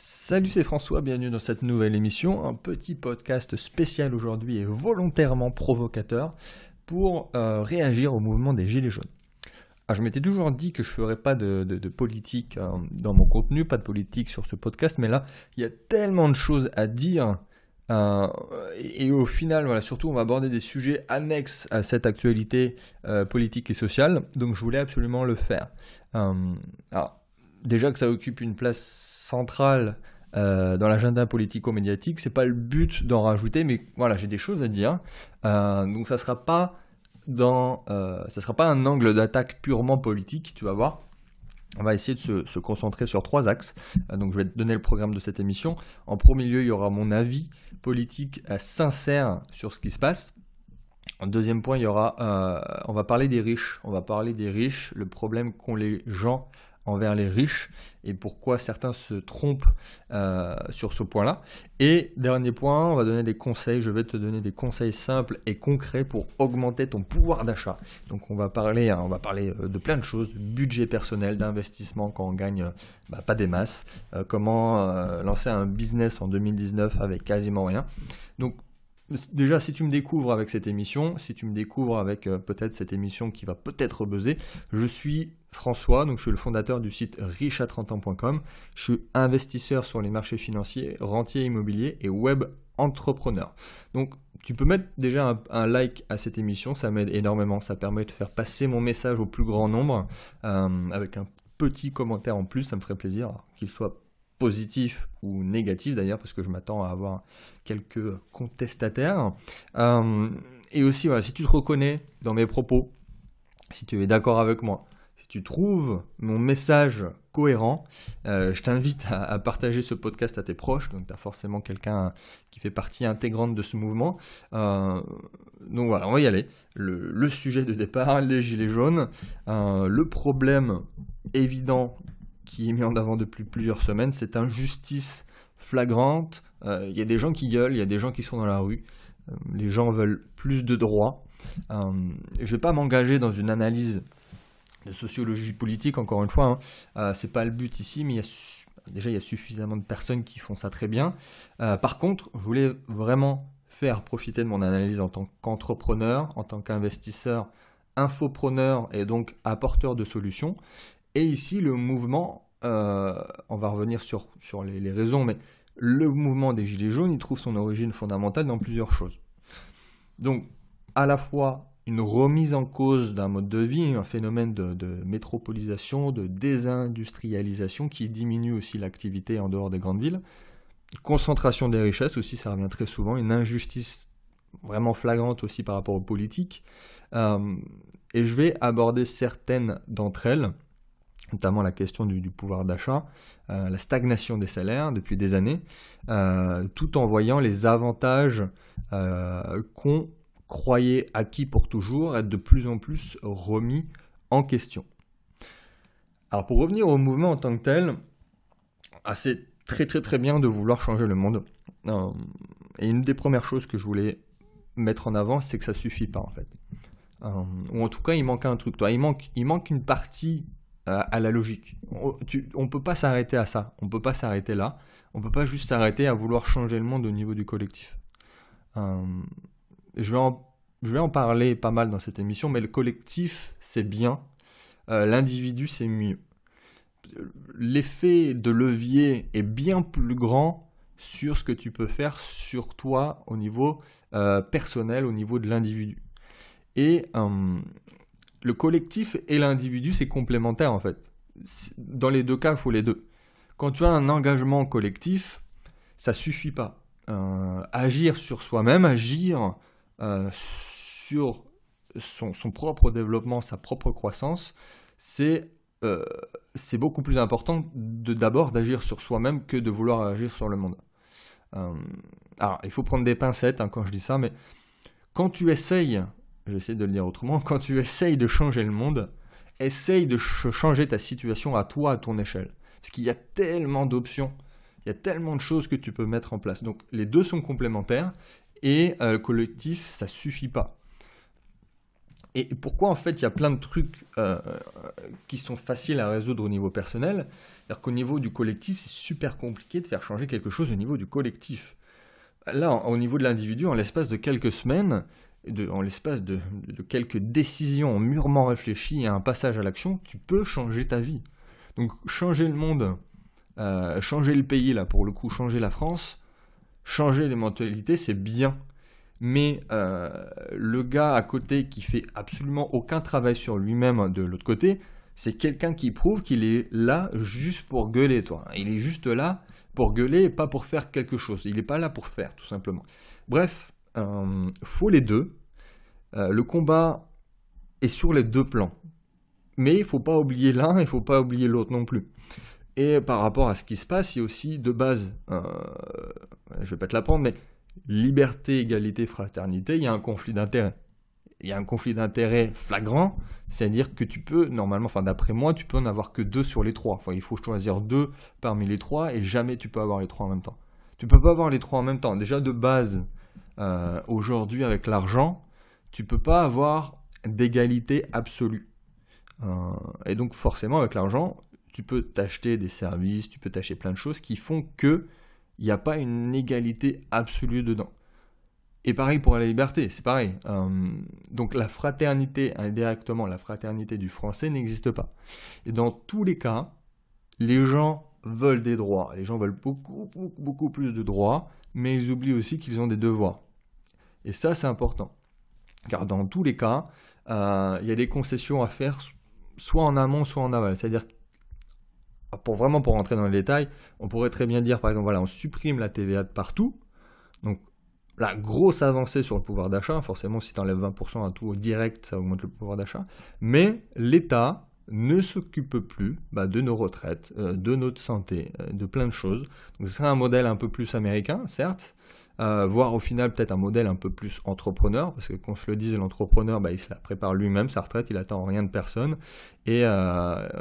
Salut, c'est François, bienvenue dans cette nouvelle émission, un petit podcast spécial aujourd'hui et volontairement provocateur pour réagir au mouvement des Gilets jaunes. Alors, je m'étais toujours dit que je ne ferais pas de politique dans mon contenu, pas de politique sur ce podcast, mais là, il y a tellement de choses à dire et au final, voilà, surtout, on va aborder des sujets annexes à cette actualité politique et sociale, donc je voulais absolument le faire. Alors, déjà que ça occupe une place centrale dans l'agenda politico-médiatique, c'est pas le but d'en rajouter, mais voilà, j'ai des choses à dire. Donc ça sera pas un angle d'attaque purement politique, tu vas voir. On va essayer de se concentrer sur 3 axes. Donc je vais te donner le programme de cette émission. En premier lieu, il y aura mon avis politique sincère sur ce qui se passe. En deuxième point, il y aura, on va parler des riches. On va parler des riches, le problème qu'ont les gens envers les riches et pourquoi certains se trompent sur ce point-là. Et dernier point, on va donner des conseils. Je vais te donner des conseils simples et concrets pour augmenter ton pouvoir d'achat. Donc on va parler de plein de choses, de budget personnel, d'investissement quand on gagne pas des masses, comment lancer un business en 2019 avec quasiment rien. Donc déjà, si tu me découvres avec cette émission, si tu me découvres avec peut-être cette émission qui va peut-être buzzer, je suis François, donc je suis le fondateur du site riche-à30ans.com. Je suis investisseur sur les marchés financiers, rentier immobilier et web entrepreneur. Donc tu peux mettre déjà un like à cette émission, ça m'aide énormément, ça permet de faire passer mon message au plus grand nombre avec un petit commentaire en plus, ça me ferait plaisir qu'il soit positif ou négatif d'ailleurs, parce que je m'attends à avoir quelques contestataires. Et aussi, voilà, si tu te reconnais dans mes propos, si tu es d'accord avec moi, si tu trouves mon message cohérent, je t'invite à partager ce podcast à tes proches. Donc tu as forcément quelqu'un qui fait partie intégrante de ce mouvement. Donc voilà, on va y aller. Le sujet de départ, les gilets jaunes, le problème évident qui est mis en avant depuis plusieurs semaines, cette injustice flagrante. Il y a des gens qui gueulent, il y a des gens qui sont dans la rue. Les gens veulent plus de droits. Je ne vais pas m'engager dans une analyse de sociologie politique, encore une fois. C'est pas le but ici, mais il y a suffisamment de personnes qui font ça très bien. Par contre, je voulais vraiment faire profiter de mon analyse en tant qu'entrepreneur, en tant qu'investisseur, infopreneur et donc apporteur de solutions. Et ici, le mouvement, on va revenir sur les raisons, mais le mouvement des Gilets jaunes, il trouve son origine fondamentale dans plusieurs choses. Donc, à la fois une remise en cause d'un mode de vie, un phénomène de métropolisation, de désindustrialisation qui diminue aussi l'activité en dehors des grandes villes, une concentration des richesses aussi, ça revient très souvent, une injustice vraiment flagrante aussi par rapport aux politiques. Et je vais aborder certaines d'entre elles, notamment la question du pouvoir d'achat, la stagnation des salaires depuis des années, tout en voyant les avantages qu'on croyait acquis pour toujours être de plus en plus remis en question. Alors pour revenir au mouvement en tant que tel, c'est très très très bien de vouloir changer le monde. Et une des premières choses que je voulais mettre en avant, c'est que ça suffit pas en fait. Ou en tout cas, il manque un truc. Il manque une partie à la logique. On peut pas s'arrêter à ça. On peut pas s'arrêter là. On peut pas juste s'arrêter à vouloir changer le monde au niveau du collectif. Je vais en parler pas mal dans cette émission, mais le collectif, c'est bien. L'individu, c'est mieux. L'effet de levier est bien plus grand sur ce que tu peux faire sur toi au niveau personnel, au niveau de l'individu. Et le collectif et l'individu, c'est complémentaire en fait. Dans les deux cas, il faut les deux. Quand tu as un engagement collectif, ça suffit pas. Agir sur soi-même, agir sur son propre développement, sa propre croissance, c'est beaucoup plus important d'abord d'agir sur soi-même que de vouloir agir sur le monde. Alors, il faut prendre des pincettes quand je dis ça, mais quand tu essayes, j'essaie de le dire autrement, quand tu essayes de changer le monde, essaye de changer ta situation à toi, à ton échelle. Parce qu'il y a tellement d'options, il y a tellement de choses que tu peux mettre en place. Donc les deux sont complémentaires et le collectif, ça suffit pas. Et pourquoi en fait il y a plein de trucs qui sont faciles à résoudre au niveau personnel, c'est-à-dire qu'au niveau du collectif, c'est super compliqué de faire changer quelque chose au niveau du collectif. Là, au niveau de l'individu, en l'espace de quelques semaines, en l'espace de quelques décisions mûrement réfléchies et un passage à l'action, tu peux changer ta vie. Donc changer le monde, changer le pays, là pour le coup, changer la France, changer les mentalités, c'est bien. Mais le gars à côté qui fait absolument aucun travail sur lui-même de l'autre côté, c'est quelqu'un qui prouve qu'il est là juste pour gueuler, toi. Il est juste là pour gueuler et pas pour faire quelque chose. Il n'est pas là pour faire, tout simplement. Bref, faut les deux. Le combat est sur les deux plans. Mais il ne faut pas oublier l'un, il ne faut pas oublier l'autre non plus. Et par rapport à ce qui se passe, il y a aussi de base, je ne vais pas te l'apprendre, mais liberté, égalité, fraternité, il y a un conflit d'intérêts. Il y a un conflit d'intérêts flagrant, c'est-à-dire que tu peux, normalement, enfin d'après moi, tu peux en avoir que 2 sur les 3. Enfin, il faut choisir 2 parmi les 3 et jamais tu peux avoir les 3 en même temps. Tu peux pas avoir les 3 en même temps. Déjà de base, aujourd'hui avec l'argent, tu peux pas avoir d'égalité absolue. Et donc forcément avec l'argent, tu peux t'acheter des services, tu peux t'acheter plein de choses qui font que il n'y a pas une égalité absolue dedans. Et pareil pour la liberté, c'est pareil. Donc la fraternité, indirectement, la fraternité du français n'existe pas. Et dans tous les cas, les gens veulent des droits. Les gens veulent beaucoup plus de droits, mais ils oublient aussi qu'ils ont des devoirs. Et ça, c'est important. Car dans tous les cas, il y a des concessions à faire, soit en amont, soit en aval. C'est-à-dire, pour rentrer dans les détails, on pourrait très bien dire, par exemple, voilà, on supprime la TVA de partout. Donc, la grosse avancée sur le pouvoir d'achat, forcément si tu enlèves 20% à tout au direct, ça augmente le pouvoir d'achat, mais l'État ne s'occupe plus de nos retraites, de notre santé, de plein de choses. Donc ce serait un modèle un peu plus américain, certes, voire au final peut-être un modèle un peu plus entrepreneur, parce que qu'on se le dise, l'entrepreneur, il se la prépare lui-même, sa retraite, il attend rien de personne, et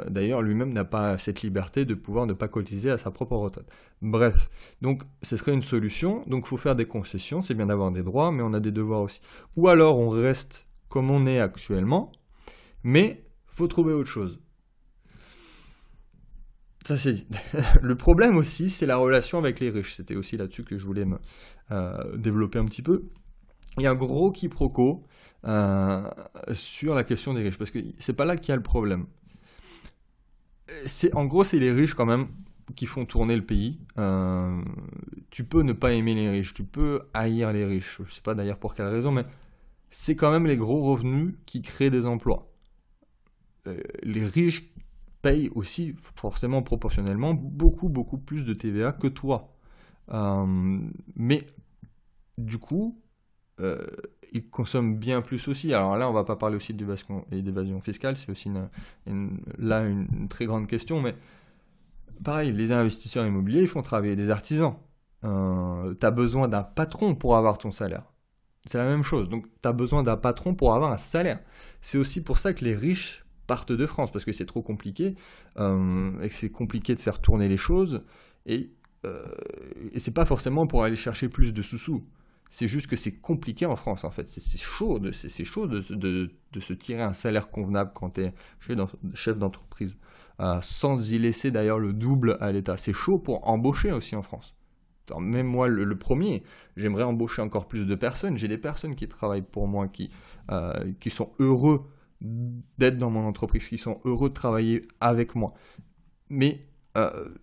d'ailleurs lui-même n'a pas cette liberté de pouvoir ne pas cotiser à sa propre retraite. Bref, donc ce serait une solution, donc il faut faire des concessions, c'est bien d'avoir des droits, mais on a des devoirs aussi. Ou alors on reste comme on est actuellement, mais il faut trouver autre chose. Ça c'est dit. Le problème aussi, c'est la relation avec les riches. C'était aussi là-dessus que je voulais me développer un petit peu. Il y a un gros quiproquo sur la question des riches, parce que c'est pas là qu'il y a le problème. En gros, c'est les riches quand même qui font tourner le pays. Tu peux ne pas aimer les riches, tu peux haïr les riches. Je sais pas d'ailleurs pour quelle raison, mais c'est quand même les gros revenus qui créent des emplois. Les riches payent aussi, forcément proportionnellement, beaucoup plus de TVA que toi. Mais du coup, ils consomment bien plus aussi. Alors là, on va pas parler aussi d'évasion fiscale, c'est aussi une très grande question, mais pareil, les investisseurs immobiliers, ils font travailler des artisans. Tu as besoin d'un patron pour avoir ton salaire. C'est la même chose. Donc, tu as besoin d'un patron pour avoir un salaire. C'est aussi pour ça que les riches partent de France, parce que c'est trop compliqué, et que c'est compliqué de faire tourner les choses, et c'est pas forcément pour aller chercher plus de sous-sous. C'est juste que c'est compliqué en France, en fait. C'est chaud de se tirer un salaire convenable quand tu es chef d'entreprise, sans y laisser d'ailleurs le double à l'État. C'est chaud pour embaucher aussi en France. Alors, même moi, le premier, j'aimerais embaucher encore plus de personnes. J'ai des personnes qui travaillent pour moi, qui sont heureux d'être dans mon entreprise, qui sont heureux de travailler avec moi. Mais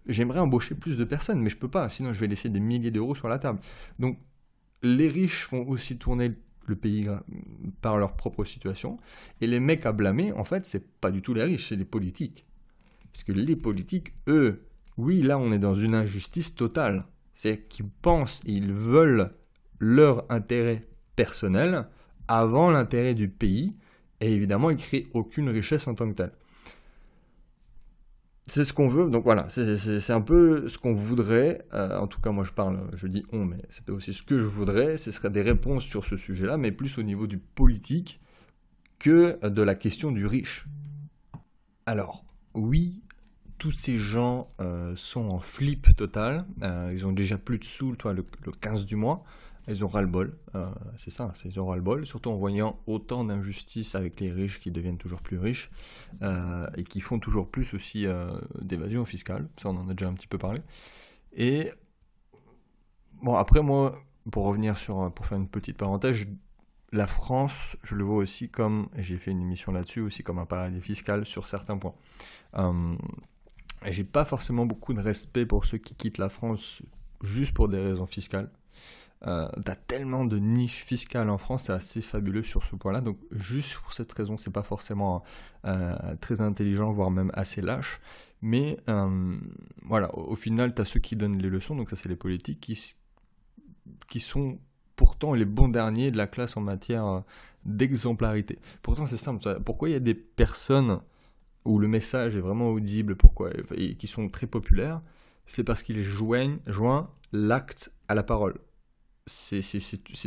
j'aimerais embaucher plus de personnes, mais je peux pas, sinon je vais laisser des milliers d'euros sur la table. Donc, les riches font aussi tourner le pays par leur propre situation, et les mecs à blâmer, en fait, c'est pas du tout les riches, c'est les politiques. Parce que les politiques, eux, oui, là, on est dans une injustice totale. C'est qu'ils pensent et ils veulent leur intérêt personnel avant l'intérêt du pays, et évidemment, ils créent aucune richesse en tant que telle. C'est ce qu'on veut, donc voilà, c'est un peu ce qu'on voudrait, en tout cas moi je dis on, mais c'est aussi ce que je voudrais, ce serait des réponses sur ce sujet-là, mais plus au niveau du politique que de la question du riche. Alors, oui, tous ces gens sont en flip total. Ils ont déjà plus de sous, toi, le 15 du mois. Ils ont ras-le-bol. C'est ça, ils ont ras-le-bol. Surtout en voyant autant d'injustices avec les riches qui deviennent toujours plus riches et qui font toujours plus aussi d'évasion fiscale. Ça, on en a déjà un petit peu parlé. Et bon, après, moi, pour faire une petite parenthèse, la France, je le vois aussi comme, et j'ai fait une émission là-dessus, aussi comme un paradis fiscal sur certains points. Et j'ai pas forcément beaucoup de respect pour ceux qui quittent la France juste pour des raisons fiscales. T'as tellement de niches fiscales en France, c'est assez fabuleux sur ce point-là. Donc juste pour cette raison, c'est pas forcément très intelligent, voire même assez lâche. Mais voilà, au final, t'as ceux qui donnent les leçons, donc ça c'est les politiques, qui sont pourtant les bons derniers de la classe en matière d'exemplarité. Pourtant c'est simple, pourquoi il y a des personnes où le message est vraiment audible, et qui sont très populaires, c'est parce qu'ils joignent l'acte à la parole. C'est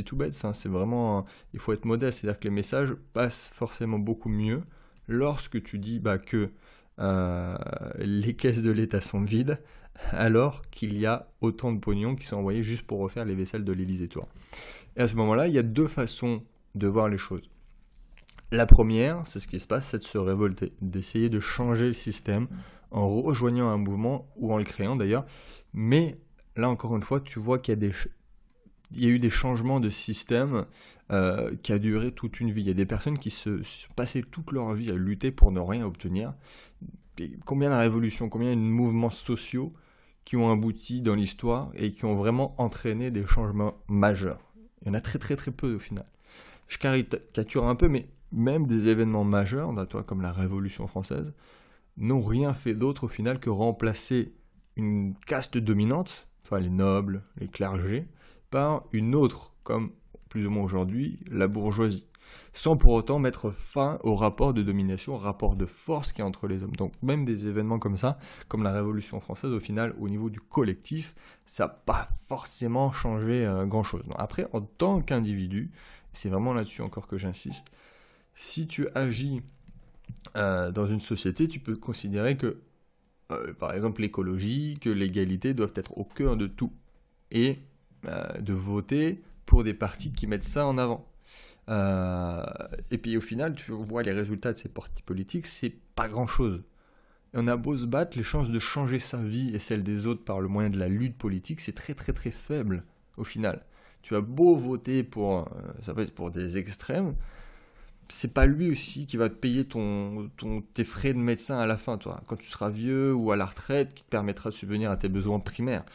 tout bête, ça. C'est vraiment, il faut être modeste, c'est-à-dire que les messages passent forcément beaucoup mieux lorsque tu dis que les caisses de l'État sont vides, alors qu'il y a autant de pognon qui sont envoyés juste pour refaire les vaisselles de l'Élysée, tu vois. Et à ce moment-là, il y a deux façons de voir les choses. La première, c'est ce qui se passe, c'est de se révolter, d'essayer de changer le système en rejoignant un mouvement ou en le créant d'ailleurs. Mais là, encore une fois, tu vois qu'il y a eu des changements de système qui a duré toute une vie. Il y a des personnes qui se sont passées toute leur vie à lutter pour ne rien obtenir. Et combien de révolutions, combien de mouvements sociaux qui ont abouti dans l'histoire et qui ont vraiment entraîné des changements majeurs. Il y en a très très très peu au final. Je caricature un peu, mais même des événements majeurs, comme la Révolution française, n'ont rien fait d'autre au final que remplacer une caste dominante, les nobles, les clergés, par une autre, comme plus ou moins aujourd'hui, la bourgeoisie, sans pour autant mettre fin au rapport de domination, au rapport de force qu'il y a entre les hommes. Donc même des événements comme ça, comme la Révolution française, au final, au niveau du collectif, ça n'a pas forcément changé grand-chose. Après, en tant qu'individu, c'est vraiment là-dessus encore que j'insiste, si tu agis dans une société, tu peux considérer que, par exemple, l'écologie, que l'égalité doivent être au cœur de tout. Et de voter pour des partis qui mettent ça en avant. Et puis au final, tu vois les résultats de ces partis politiques, c'est pas grand-chose. Et on a beau se battre, les chances de changer sa vie et celle des autres par le moyen de la lutte politique, c'est très très très faible au final. Tu as beau voter pour des extrêmes, c'est pas lui aussi qui va te payer tes frais de médecin à la fin, toi, quand tu seras vieux ou à la retraite, qui te permettra de subvenir à tes besoins primaires.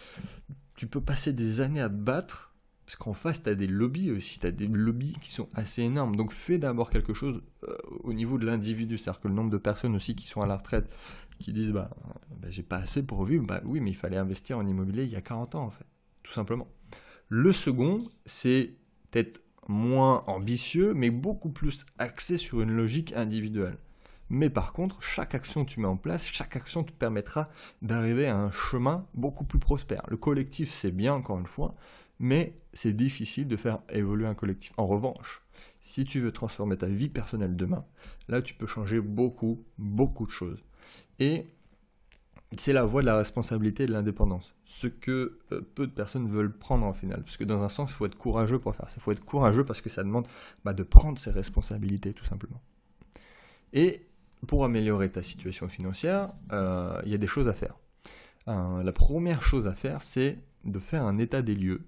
Tu peux passer des années à te battre, parce qu'en face, tu as des lobbies aussi, tu as des lobbies qui sont assez énormes. Donc fais d'abord quelque chose au niveau de l'individu, c'est-à-dire que le nombre de personnes aussi qui sont à la retraite, qui disent j'ai pas assez pour vivre, oui, mais il fallait investir en immobilier il y a 40 ans en fait, tout simplement. Le second, c'est peut-être moins ambitieux, mais beaucoup plus axé sur une logique individuelle. Mais par contre, chaque action que tu mets en place, chaque action te permettra d'arriver à un chemin beaucoup plus prospère. Le collectif, c'est bien, encore une fois, mais c'est difficile de faire évoluer un collectif. En revanche, si tu veux transformer ta vie personnelle demain, là, tu peux changer beaucoup, beaucoup de choses. Et c'est la voie de la responsabilité et de l'indépendance. Ce que peu de personnes veulent prendre en final. Parce que dans un sens, il faut être courageux pour faire ça. Il faut être courageux parce que ça demande de prendre ses responsabilités, tout simplement. Et pour améliorer ta situation financière, il y a des choses à faire. La première chose à faire, c'est de faire un état des lieux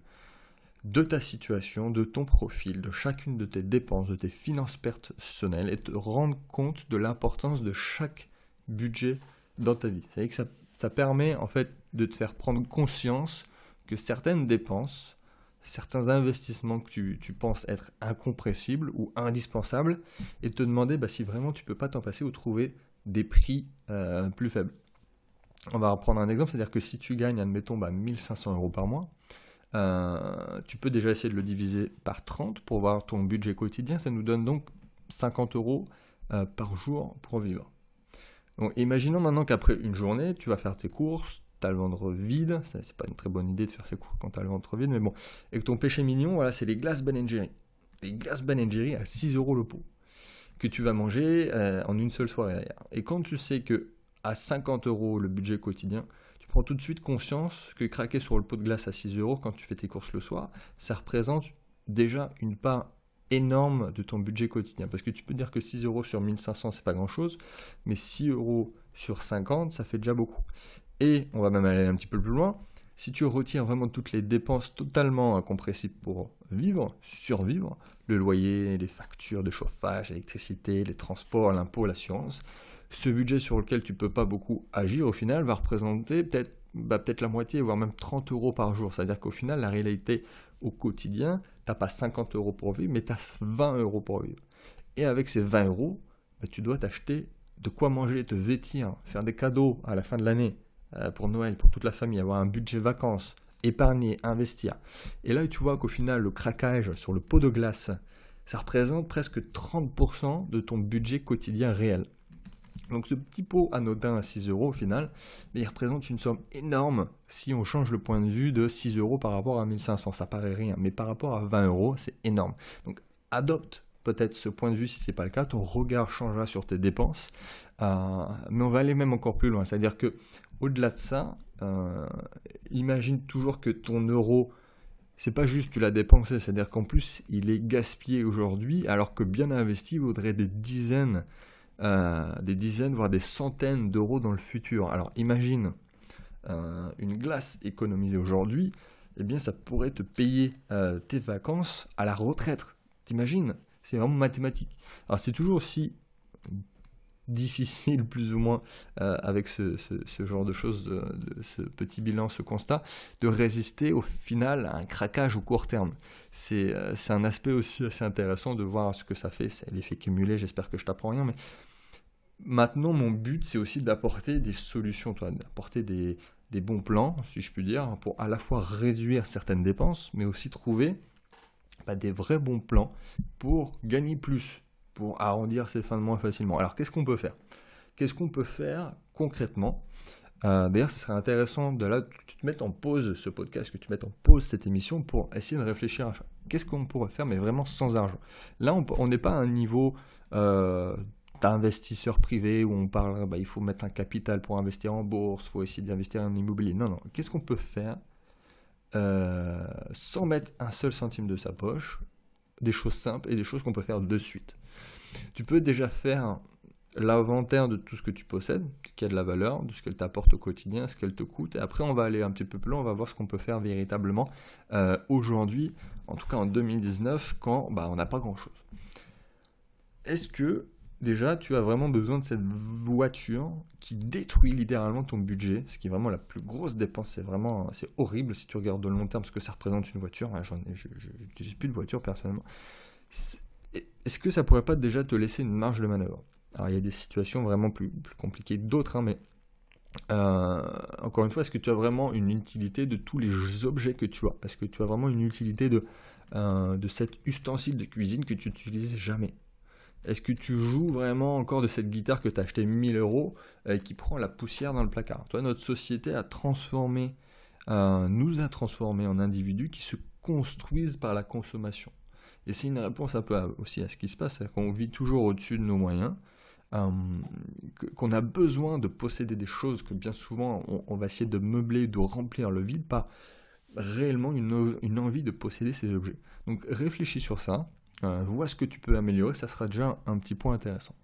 de ta situation, de ton profil, de chacune de tes dépenses, de tes finances personnelles et te rendre compte de l'importance de chaque budget dans ta vie. C'est-à-dire que ça permet en fait de te faire prendre conscience que certaines dépenses, certains investissements que tu penses être incompressibles ou indispensables et te demander si vraiment tu peux pas t'en passer ou trouver des prix plus faibles. On va reprendre un exemple, c'est-à-dire que si tu gagnes, admettons, 1500 € par mois, tu peux déjà essayer de le diviser par 30 pour voir ton budget quotidien. Ça nous donne donc 50 € par jour pour vivre. Donc imaginons maintenant qu'après une journée, tu vas faire tes courses, tu as le ventre vide, c'est pas une très bonne idée de faire ses courses quand tu as le ventre vide, mais bon, et que ton péché mignon, c'est les glaces Ben & Jerry. Les glaces Ben & Jerry à 6 € le pot, que tu vas manger en une seule soirée d'ailleurs. Et quand tu sais que à 50 € le budget quotidien, tu prends tout de suite conscience que craquer sur le pot de glace à 6 € quand tu fais tes courses le soir, ça représente déjà une part énorme de ton budget quotidien. Parce que tu peux dire que 6 € sur 1500, c'est pas grand-chose, mais 6 € sur 50, ça fait déjà beaucoup. Et on va même aller un petit peu plus loin. Si tu retires vraiment toutes les dépenses totalement incompressibles pour vivre, survivre, le loyer, les factures de chauffage, l'électricité, les transports, l'impôt, l'assurance, ce budget sur lequel tu ne peux pas beaucoup agir au final va représenter peut-être la moitié, voire même 30 € par jour. C'est-à-dire qu'au final, la réalité au quotidien, tu n'as pas 50 € pour vivre, mais tu as 20 € pour vivre. Et avec ces 20 €, tu dois t'acheter de quoi manger, te vêtir, faire des cadeaux à la fin de l'année, pour Noël, pour toute la famille, avoir un budget vacances, épargner, investir. Et là, tu vois qu'au final, le craquage sur le pot de glace, ça représente presque 30% de ton budget quotidien réel. Donc ce petit pot anodin à 6 € au final, mais il représente une somme énorme si on change le point de vue de 6 € par rapport à 1500. Ça paraît rien, mais par rapport à 20 €, c'est énorme. Donc adopte peut-être ce point de vue si ce n'est pas le cas, ton regard changera sur tes dépenses. Mais on va aller même encore plus loin, c'est-à-dire que au-delà de ça, imagine toujours que ton euro, c'est pas juste tu l'as dépensé, c'est-à-dire qu'en plus il est gaspillé aujourd'hui, alors que bien investi il vaudrait des dizaines, voire des centaines d'euros dans le futur. Alors imagine une glace économisée aujourd'hui, eh bien ça pourrait te payer tes vacances à la retraite. T'imagines? C'est vraiment mathématique. Alors c'est toujours aussi difficile plus ou moins avec ce genre de choses, de ce petit bilan, ce constat, de résister au final à un craquage au court terme. C'est un aspect aussi assez intéressant de voir ce que ça fait, c'est l'effet cumulé, j'espère que je t'apprends rien, mais maintenant mon but c'est aussi d'apporter des solutions, d'apporter des bons plans, si je puis dire, pour à la fois réduire certaines dépenses, mais aussi trouver des vrais bons plans pour gagner plus, pour arrondir ses fins de mois facilement. Alors qu'est-ce qu'on peut faire? Qu'est-ce qu'on peut faire concrètement? D'ailleurs, ce serait intéressant de là, tu te mettes en pause ce podcast, que tu mettes en pause cette émission pour essayer de réfléchir à qu'est-ce qu'on pourrait faire, mais vraiment sans argent. Là, on n'est pas à un niveau d'investisseur privé où on parle, il faut mettre un capital pour investir en bourse, il faut essayer d'investir en immobilier. Non, qu'est-ce qu'on peut faire sans mettre un seul centime de sa poche? Des choses simples et des choses qu'on peut faire de suite. Tu peux déjà faire l'inventaire de tout ce que tu possèdes, ce qui a de la valeur, de ce qu'elle t'apporte au quotidien, ce qu'elle te coûte. Et après, on va aller un petit peu plus loin, on va voir ce qu'on peut faire véritablement aujourd'hui, en tout cas en 2019, quand on n'a pas grand-chose. Est-ce que déjà, tu as vraiment besoin de cette voiture qui détruit littéralement ton budget, ce qui est vraiment la plus grosse dépense. C'est horrible si tu regardes de long terme ce que ça représente une voiture. Je n'utilise plus de voiture personnellement. Est-ce que ça pourrait pas déjà te laisser une marge de manœuvre? Alors il y a des situations vraiment plus compliquées que d'autres, mais encore une fois, est-ce que tu as vraiment une utilité de tous les objets que tu as? Est-ce que tu as vraiment une utilité de cet ustensile de cuisine que tu n'utilises jamais? Est-ce que tu joues vraiment encore de cette guitare que tu as acheté 1000 € et qui prend la poussière dans le placard? Toi, notre société nous a transformés en individus qui se construisent par la consommation. Et c'est une réponse un peu aussi à ce qui se passe, c'est qu'on vit toujours au-dessus de nos moyens, qu'on a besoin de posséder des choses, que bien souvent on va essayer de meubler, de remplir le vide par réellement une envie de posséder ces objets. Donc réfléchis sur ça. Vois ce que tu peux améliorer, ça sera déjà un petit point intéressant.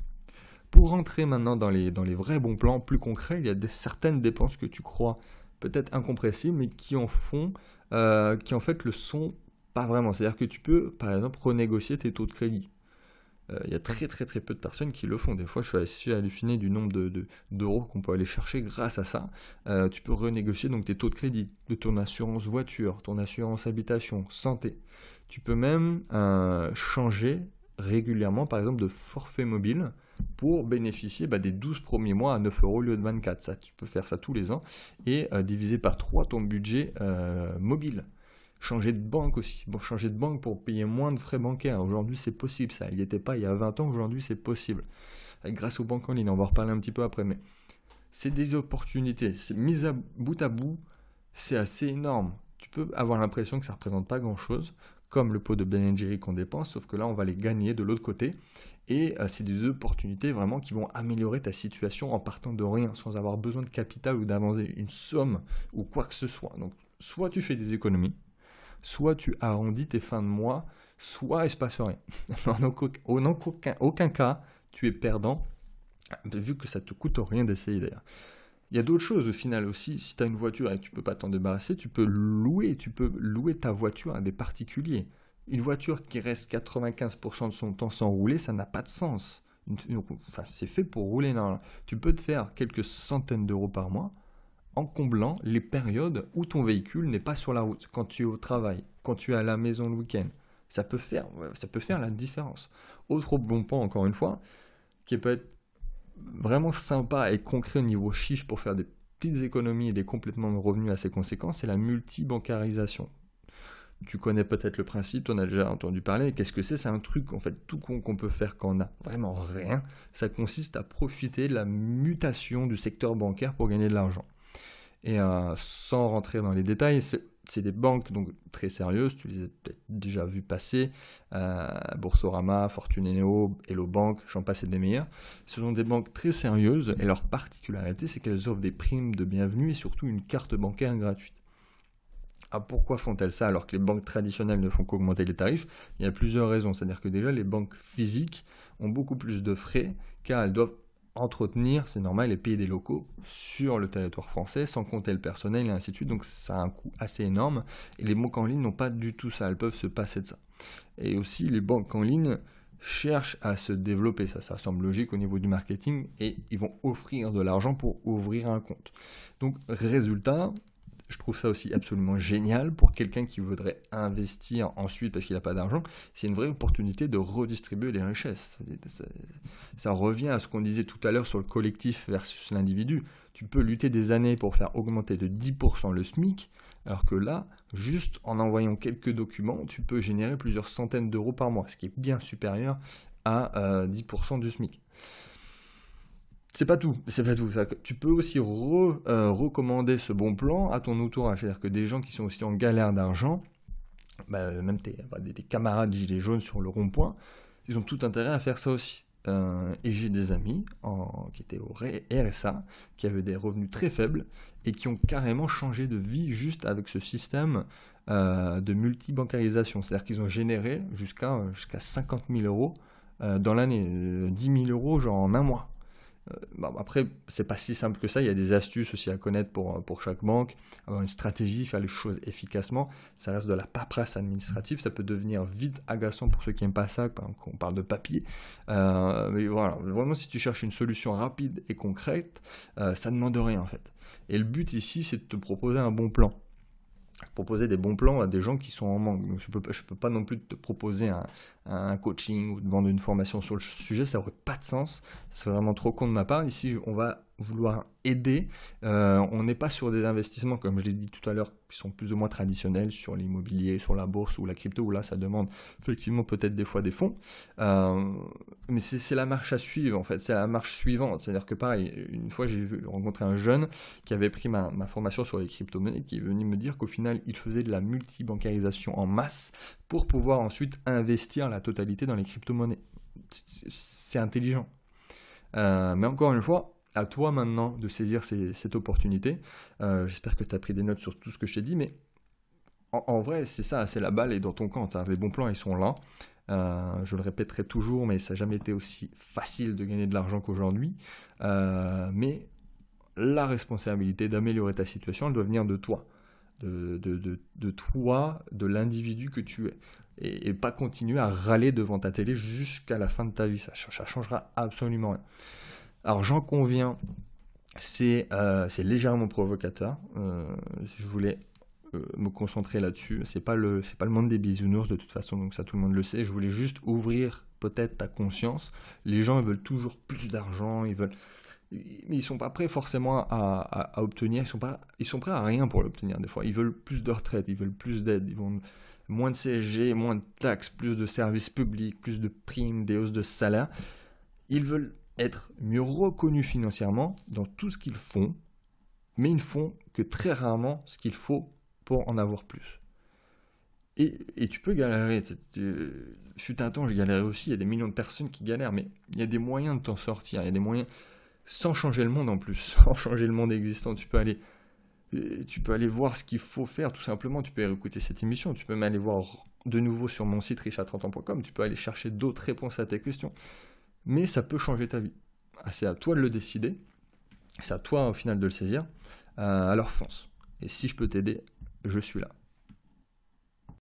Pour rentrer maintenant dans les vrais bons plans plus concrets, il y a certaines dépenses que tu crois peut-être incompressibles, mais qui en fait le sont pas vraiment. C'est-à-dire que tu peux, par exemple, renégocier tes taux de crédit. Il y a très très très peu de personnes qui le font. Des fois, je suis assez halluciné du nombre d'euros qu'on peut aller chercher grâce à ça. Tu peux renégocier donc tes taux de crédit, de ton assurance voiture, ton assurance habitation, santé. Tu peux même changer régulièrement, par exemple, de forfait mobile pour bénéficier des 12 premiers mois à 9 € au lieu de 24. Ça, tu peux faire ça tous les ans et diviser par 3 ton budget mobile. Changer de banque aussi. Changer de banque pour payer moins de frais bancaires. Aujourd'hui, c'est possible ça. Il n'y était pas il y a 20 ans. Aujourd'hui, c'est possible. Grâce aux banques en ligne. On va en reparler un petit peu après. Mais c'est des opportunités. C'est mis à bout, c'est assez énorme. Tu peux avoir l'impression que ça ne représente pas grand-chose, comme le pot de Ben & Jerry qu'on dépense, sauf que là, on va les gagner de l'autre côté. Et c'est des opportunités vraiment qui vont améliorer ta situation en partant de rien, sans avoir besoin de capital ou d'avancer une somme ou quoi que ce soit. Donc, soit tu fais des économies, soit tu arrondis tes fins de mois, soit il ne se passe rien. En aucun cas, tu es perdant, vu que ça ne te coûte rien d'essayer d'ailleurs. Il y a d'autres choses au final aussi, si tu as une voiture et que tu ne peux pas t'en débarrasser, tu peux louer ta voiture à des particuliers. Une voiture qui reste 95% de son temps sans rouler, ça n'a pas de sens. Enfin, c'est fait pour rouler. Non. Tu peux te faire quelques centaines d'euros par mois en comblant les périodes où ton véhicule n'est pas sur la route, quand tu es au travail, quand tu es à la maison le week-end. Ça peut faire la différence. Autre bon point, encore une fois, qui peut être vraiment sympa et concret au niveau chiffre pour faire des petites économies et des complétements de revenus assez conséquents, c'est la multibancarisation. Tu connais peut-être le principe, tu en as déjà entendu parler. Qu'est-ce que c'est? C'est un truc en fait tout con qu'on peut faire quand on n'a vraiment rien. Ça consiste à profiter de la mutation du secteur bancaire pour gagner de l'argent. Et sans rentrer dans les détails, c'est des banques donc très sérieuses, tu les as peut-être déjà vues passer, Boursorama, Fortuneo, Hello Bank, j'en passe et des meilleurs. Ce sont des banques très sérieuses et leur particularité, c'est qu'elles offrent des primes de bienvenue et surtout une carte bancaire gratuite. Alors pourquoi font-elles ça alors que les banques traditionnelles ne font qu'augmenter les tarifs? Il y a plusieurs raisons, c'est-à-dire que déjà les banques physiques ont beaucoup plus de frais car elles doivent entretenir, c'est normal, et payer des locaux sur le territoire français, sans compter le personnel et ainsi de suite. Donc ça a un coût assez énorme. Et les banques en ligne n'ont pas du tout ça, elles peuvent se passer de ça. Et aussi, les banques en ligne cherchent à se développer, ça semble logique au niveau du marketing, et ils vont offrir de l'argent pour ouvrir un compte. Donc résultat, je trouve ça aussi absolument génial pour quelqu'un qui voudrait investir ensuite parce qu'il n'a pas d'argent. C'est une vraie opportunité de redistribuer les richesses. Ça revient à ce qu'on disait tout à l'heure sur le collectif versus l'individu. Tu peux lutter des années pour faire augmenter de 10% le SMIC, alors que là, juste en envoyant quelques documents, tu peux générer plusieurs centaines d'euros par mois, ce qui est bien supérieur à 10% du SMIC. C'est pas tout. Tu peux aussi recommander ce bon plan à ton entourage. C'est-à-dire que des gens qui sont aussi en galère d'argent, même tes camarades gilets jaunes sur le rond-point, ils ont tout intérêt à faire ça aussi. Et j'ai des amis qui étaient au RSA, qui avaient des revenus très faibles et qui ont carrément changé de vie juste avec ce système de multibancarisation. C'est-à-dire qu'ils ont généré jusqu'à 50 000 euros dans l'année, 10 000 euros genre en un mois. Après, c'est pas si simple que ça. Il y a des astuces aussi à connaître pour chaque banque, avoir une stratégie, faire les choses efficacement. Ça reste de la paperasse administrative. Ça peut devenir vite agaçant pour ceux qui n'aiment pas ça, quand on parle de papier. Mais voilà, vraiment, si tu cherches une solution rapide et concrète, ça ne demande rien en fait. Et le but ici, c'est de te proposer un bon plan. Proposer des bons plans à des gens qui sont en manque. Donc je peux pas non plus te proposer un coaching ou te vendre une formation sur le sujet, ça aurait pas de sens. C'est vraiment trop con de ma part. Ici, on va vouloir aider. On n'est pas sur des investissements, comme je l'ai dit tout à l'heure, qui sont plus ou moins traditionnels sur l'immobilier, sur la bourse ou la crypto, où là, ça demande effectivement peut-être des fois des fonds. Mais c'est la marche à suivre, en fait. C'est la marche suivante. C'est-à-dire que pareil, une fois, j'ai rencontré un jeune qui avait pris ma formation sur les crypto-monnaies, qui est venu me dire qu'au final, il faisait de la multibancarisation en masse pour pouvoir ensuite investir la totalité dans les crypto-monnaies. C'est intelligent. Mais encore une fois, à toi maintenant de saisir cette opportunité. J'espère que tu as pris des notes sur tout ce que je t'ai dit, mais en vrai, c'est ça, c'est la balle est dans ton camp. Les bons plans, ils sont là. Je le répéterai toujours, mais ça n'a jamais été aussi facile de gagner de l'argent qu'aujourd'hui. Mais la responsabilité d'améliorer ta situation, elle doit venir de toi. De toi, de l'individu que tu es. Et pas continuer à râler devant ta télé jusqu'à la fin de ta vie. Ça changera absolument rien. Alors j'en conviens, c'est légèrement provocateur. Je voulais me concentrer là-dessus. C'est pas le monde des bisounours de toute façon, donc ça tout le monde le sait. Je voulais juste ouvrir peut-être ta conscience. Les gens ils veulent toujours plus d'argent, mais ils sont pas prêts forcément à obtenir. Ils sont prêts à rien pour l'obtenir des fois. Ils veulent plus de retraite, ils veulent plus d'aide, ils vont moins de CSG, moins de taxes, plus de services publics, plus de primes, des hausses de salaire. Ils veulent être mieux reconnus financièrement dans tout ce qu'ils font, mais ils ne font que très rarement ce qu'il faut pour en avoir plus. Et tu peux galérer. Fut un temps, j'ai galéré aussi. Il y a des millions de personnes qui galèrent, mais il y a des moyens de t'en sortir. Il y a des moyens, sans changer le monde en plus, sans changer le monde existant. Tu peux aller voir ce qu'il faut faire, tout simplement. Tu peux écouter cette émission. Tu peux même aller voir de nouveau sur mon site riche30ans.com. Tu peux aller chercher d'autres réponses à tes questions. Mais ça peut changer ta vie. C'est à toi de le décider. C'est à toi, au final, de le saisir. Alors fonce. Et si je peux t'aider, je suis là.